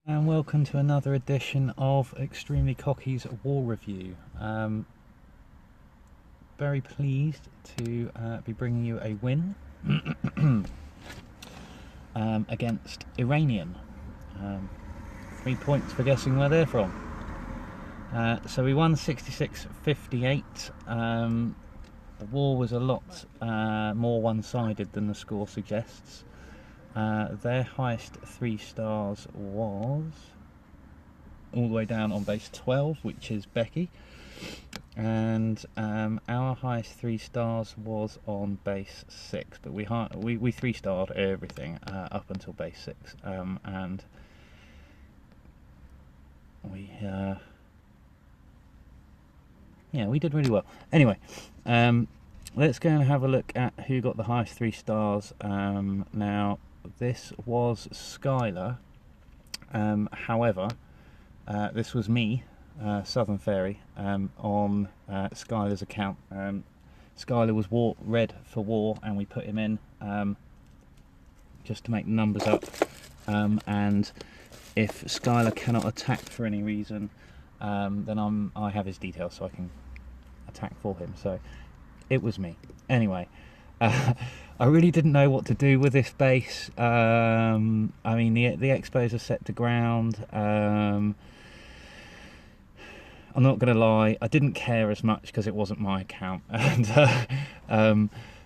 And welcome to another edition of Extremely Cocky's War Review. Very pleased to be bringing you a win against Iranian. 3 points for guessing where they're from. So we won 66-58. The war was a lot more one-sided than the score suggests. Their highest 3 stars was all the way down on base 12, which is Becky, and our highest 3 stars was on base 6, but we 3-starred everything up until base 6, and we did really well. Anyway, let's go and have a look at who got the highest 3 stars. Now, this was Skylar. However, this was me, Southern Fairy, on Skylar's account. Skylar was red for war, and we put him in just to make the numbers up. And if Skylar cannot attack for any reason, then I have his details, so I can attack for him. So it was me. Anyway. I really didn't know what to do with this base. I mean, the expos are set to ground. I'm not going to lie, I didn't care as much because it wasn't my account. And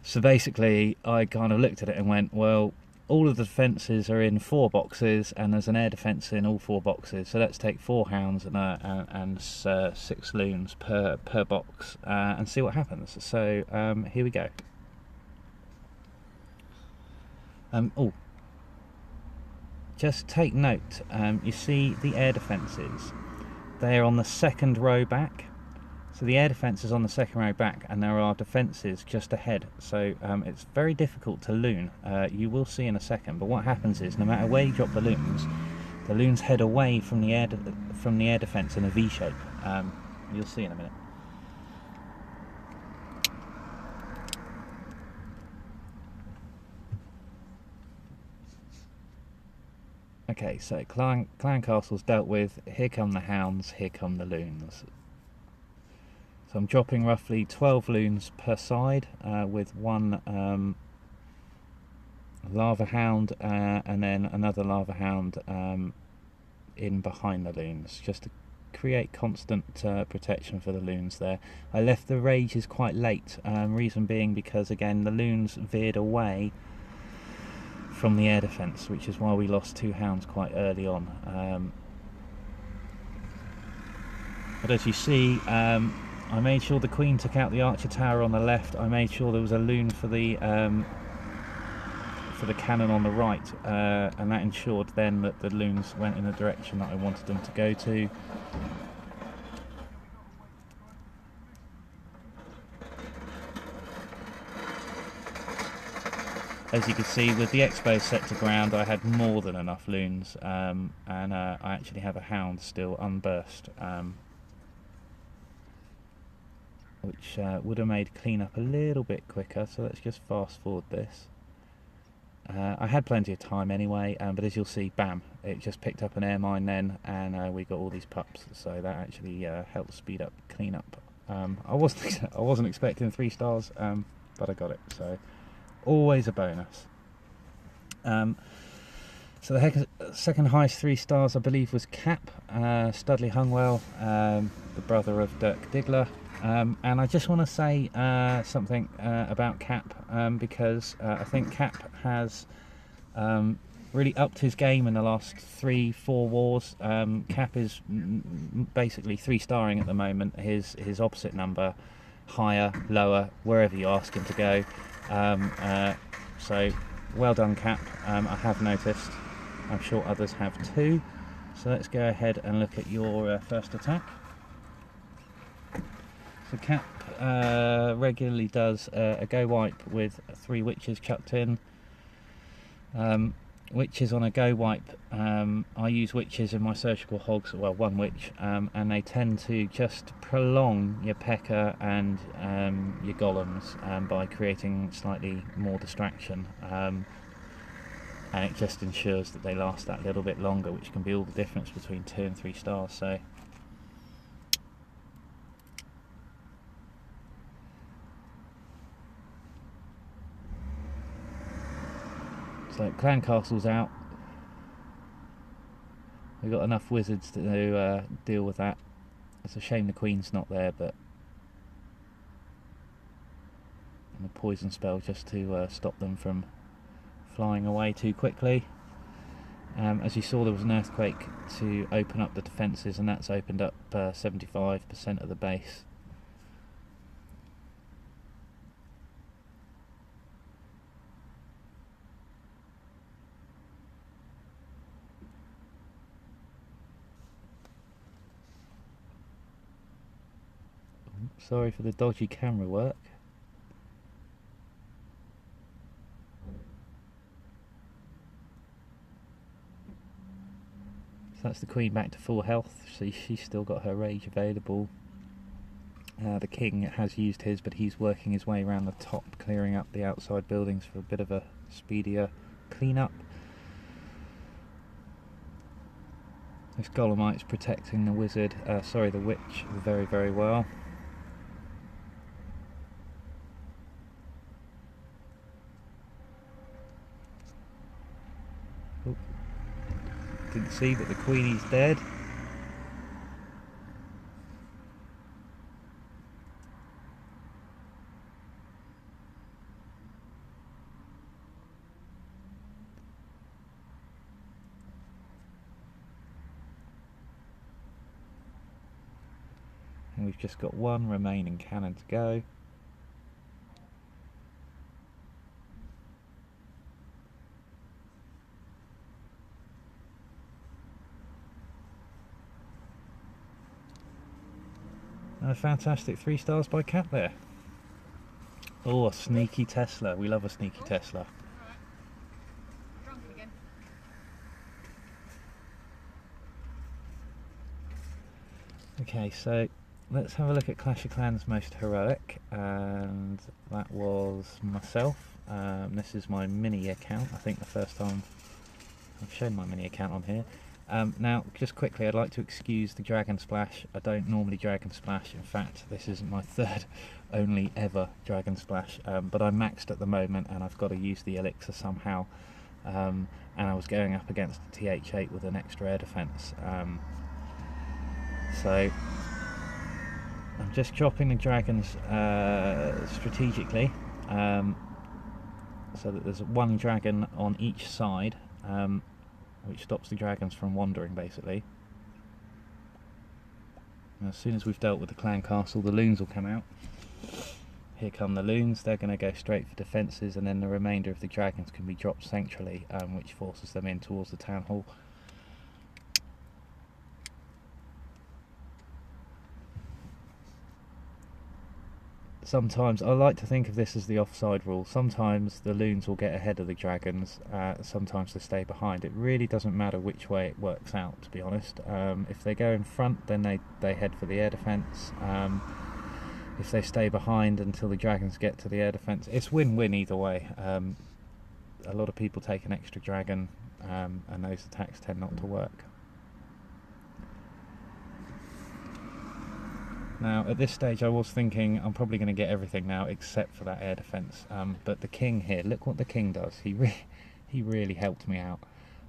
so basically, I kind of looked at it and went, well, all of the defences are in 4 boxes, and there's an air defence in all 4 boxes. So let's take 4 hounds and 6 loons per box and see what happens. So here we go. Just take note, you see the air defences, they're on the 2nd row back, so the air defence is on the 2nd row back, and there are defences just ahead, so it's very difficult to loon. You will see in a second, but what happens is, no matter where you drop the loons head away from the air defence in a V shape. You'll see in a minute. Okay, so Clan Castle's dealt with. Here come the hounds, here come the loons. So I'm dropping roughly 12 loons per side, with 1 lava hound and then another lava hound in behind the loons, just to create constant protection for the loons there. I left the rages quite late, reason being because, again, the loons veered away from the air defence, which is why we lost 2 hounds quite early on. But as you see, I made sure the Queen took out the archer tower on the left. I made sure there was a loon for the cannon on the right, and that ensured then that the loons went in the direction that I wanted them to go to. As you can see, with the expo set to ground, I had more than enough loons, and I actually have a hound still unburst, which would have made cleanup a little bit quicker. So let's just fast forward this. I had plenty of time anyway, but as you'll see, bam, it just picked up an air mine then, and we got all these pups, so that actually helped speed up cleanup. I wasn't expecting 3 stars, but I got it, so always a bonus. So the second highest 3 stars, I believe, was Cap, Studley Hungwell, the brother of Dirk Diggler. And I just want to say something about Cap, because I think Cap has really upped his game in the last 3-4 wars. Cap is basically 3-starring at the moment. His opposite number, higher, lower, wherever you ask him to go. So well done, Cap. I have noticed. I'm sure others have too. So let's go ahead and look at your first attack. So Cap regularly does a go wipe with 3 witches chucked in. Witches on a go wipe, I use witches in my surgical hogs, well, 1 witch, and they tend to just prolong your P.E.K.K.A. and your golems by creating slightly more distraction. and it just ensures that they last that little bit longer, which can be all the difference between 2 and 3 stars. So Clan Castle's out. We've got enough wizards to deal with that. It's a shame the Queen's not there, but and a poison spell just to stop them from flying away too quickly. As you saw, there was an earthquake to open up the defences, and that's opened up 75% of the base. Sorry for the dodgy camera work. So that's the Queen back to full health, so she's still got her rage available. The King has used his, but he's working his way around the top, clearing up the outside buildings for a bit of a speedier clean-up. This Golemite's protecting the wizard, the witch, very, very well. Oh. Didn't see, but the Queenie's dead. And we've just got one remaining cannon to go. And a fantastic 3 stars by Cap there. Oh, a sneaky Tesla. We love a sneaky Tesla. Okay, so let's have a look at Clash of Clans Most Heroic, and that was myself. This is my mini account. I think the first time I've shown my mini account on here. Now, just quickly, I'd like to excuse the Dragon Splash. I don't normally Dragon Splash. In fact, this isn't my third only ever Dragon Splash, but I'm maxed at the moment and I've got to use the elixir somehow. And I was going up against a TH8 with an extra air defense. So I'm just chopping the dragons strategically, so that there's one dragon on each side, which stops the dragons from wandering, basically. And as soon as we've dealt with the clan castle, the loons will come out. Here come the loons. They're going to go straight for defences, and then the remainder of the dragons can be dropped centrally, which forces them in towards the town hall. Sometimes, I like to think of this as the offside rule. Sometimes the loons will get ahead of the dragons, sometimes they stay behind. It really doesn't matter which way it works out, to be honest. If they go in front, then they head for the air defence. If they stay behind until the dragons get to the air defence, it's win-win either way. A lot of people take an extra dragon, and those attacks tend not to work. Now, at this stage I was thinking I'm probably going to get everything now except for that air defence, but the King here, look what the King does. He really helped me out.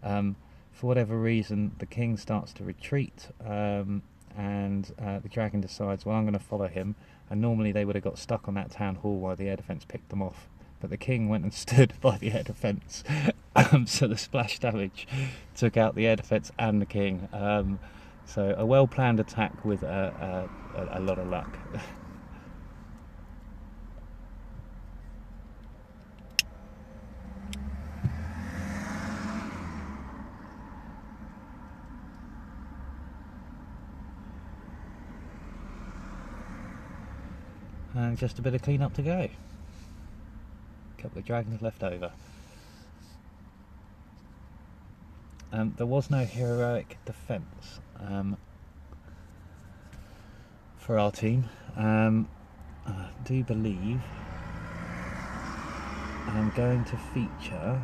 For whatever reason, the King starts to retreat, and the dragon decides, well, I'm going to follow him, and normally they would have got stuck on that town hall while the air defence picked them off, but the King went and stood by the air defence, so the splash damage took out the air defence and the King. So a well-planned attack with a lot of luck. And just a bit of clean-up to go. A couple of dragons left over. There was no heroic defence for our team. I do believe I'm going to feature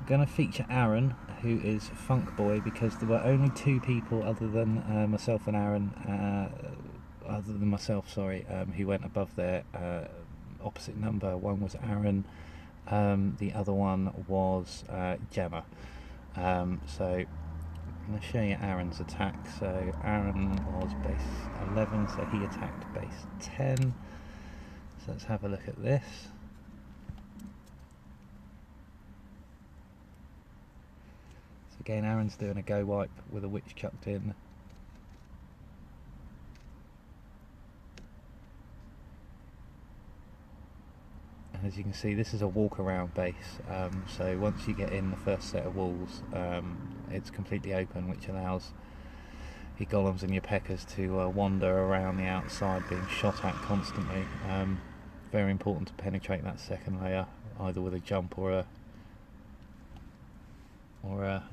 I'm going to feature Aaron, who is Funk Boy, because there were only two people other than myself and Aaron, who went above their opposite number. One was Aaron, the other one was Gemma. So I'm going to show you Aaron's attack. So Aaron was base 11, so he attacked base 10. So let's have a look at this. So again, Aaron's doing a go wipe with a witch chucked in. And as you can see, this is a walk around base, so once you get in the first set of walls, it's completely open, which allows your golems and your P.E.K.K.A.s to wander around the outside, being shot at constantly. Very important to penetrate that second layer, either with a jump or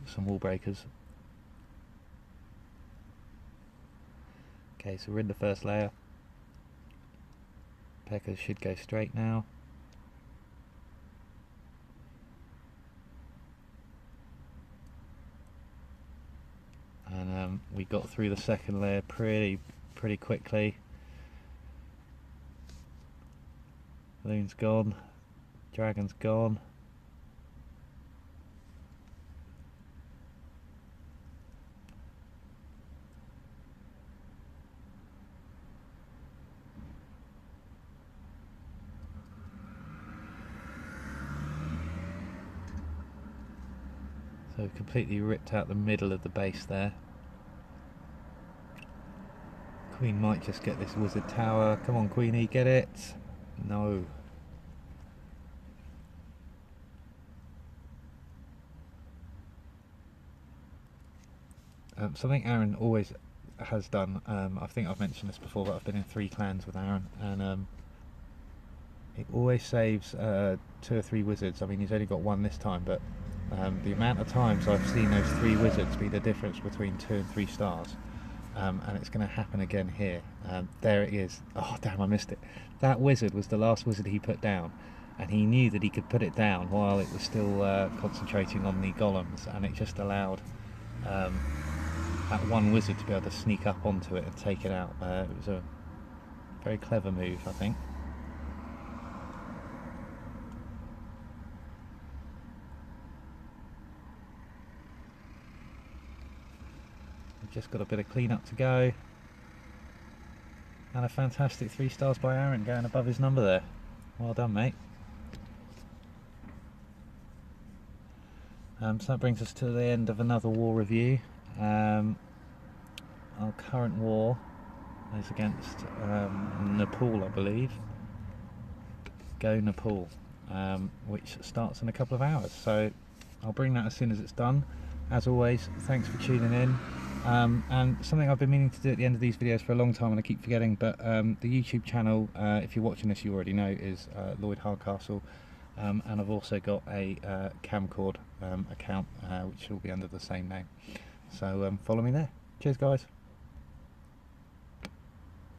some wall breakers. Okay, so we're in the first layer. P.E.K.K.A.s should go straight now. And we got through the second layer pretty quickly. Loon's gone, dragon's gone. So completely ripped out the middle of the base there. Queen might just get this wizard tower. Come on, Queenie, get it. No. Something Aaron always has done, I think I've mentioned this before, but I've been in 3 clans with Aaron, and he always saves 2 or 3 wizards. I mean, he's only got 1 this time, but the amount of times I've seen those 3 wizards be the difference between 2 and 3 stars. And it's going to happen again here. There it is. Oh damn, I missed it. That wizard was the last wizard he put down, and he knew that he could put it down while it was still concentrating on the golems, and it just allowed that one wizard to be able to sneak up onto it and take it out. It was a very clever move, I think. Just got a bit of clean-up to go, and a fantastic 3 stars by Aaron, going above his number there. Well done, mate. So that brings us to the end of another war review. Our current war is against Nepal, I believe. Go Nepal, which starts in a couple of hours, so I'll bring that as soon as it's done. As always, thanks for tuning in. And something I've been meaning to do at the end of these videos for a long time, and I keep forgetting, but the YouTube channel, if you're watching this you already know, is Lloyd Hardcastle, and I've also got a Camcord account, which will be under the same name, so follow me there. Cheers guys.